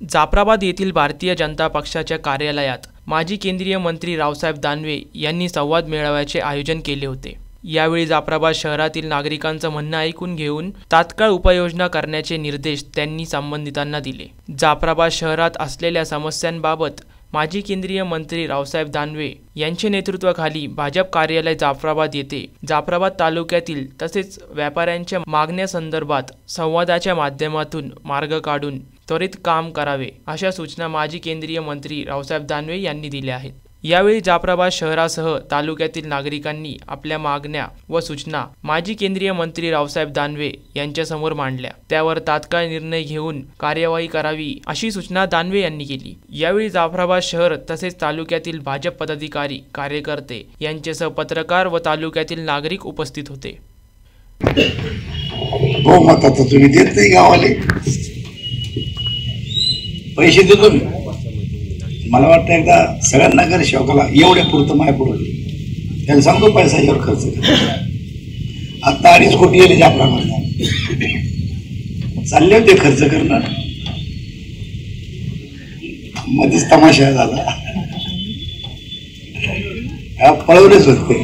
जाफराबाद येथील भारतीय जनता पक्षाच्या कार्यालयात माजी केंद्रीय मंत्री रावसाहेब दानवे यांनी संवाद मेळाव्याचे आयोजन केले होते। यावेळी जाफराबाद शहरातील नागरिकांचं म्हणणं ऐकून घेऊन तात्काळ उपाययोजना करण्याचे निर्देश त्यांनी संबंधितांना दिले। जाफराबाद शहरात असलेल्या समस्यांबाबत माजी केंद्रीय मंत्री रावसाहेब दानवे यांच्या नेतृत्वाखाली भाजप कार्यालय जाफराबाद येथे जाफराबाद तालुक्यातील तसेच व्यापाऱ्यांच्या मागण्यासंदर्भात संवादाच्या माध्यमातून मार्ग काढून त्वरित काम करावे अशा सूचना माजी केंद्रीय मंत्री रावसाहेब दानवे यांनी दिल्या आहेत। यावेळी जाफराबाद शहरासह तालुक्यातील नागरिकांनी आपल्या मागण्या व सूचना माजी केंद्रीय मंत्री रावसाहेब दानवे यांच्यासमोर मांडल्या। त्यावर तात्काळ निर्णय घेऊन कार्यवाही करावी अशी सूचना दानवे यांनी केली। यावेळी जाफराबाद शहर तसेच तालुक्यातील भाजप पदाधिकारी कार्यकर्ते यांच्यासह पत्रकार व तालुक्यातील नागरिक उपस्थित होते। बहुमताचं तुम्ही देत नाही गावाले पैसे देतो मी। मला वाटतं एकदा सगळ्यांना घर शौकाला एवढ्या पुरतं माय पुरवलं त्याला सांगतो पैसा यावर खर्च कर। आता 2.5 कोटी गेले जाफराबादला चालले होते खर्च करणार, मध्येच तमाशा झाला, पळवलेच होते।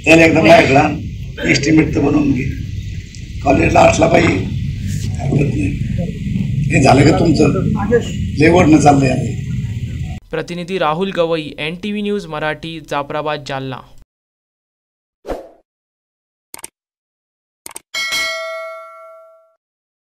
त्याला एकदा माझ्याकडा एस्टिमेट तर बनवून घे, कॉलेजला असला पाहिजे हरकत नाही। हे झालं का तुमचं लेवडनं चाललंय। प्रतिनिधी राहुल गवई, NTV न्यूज मराठी, जाफराबाद, जालना।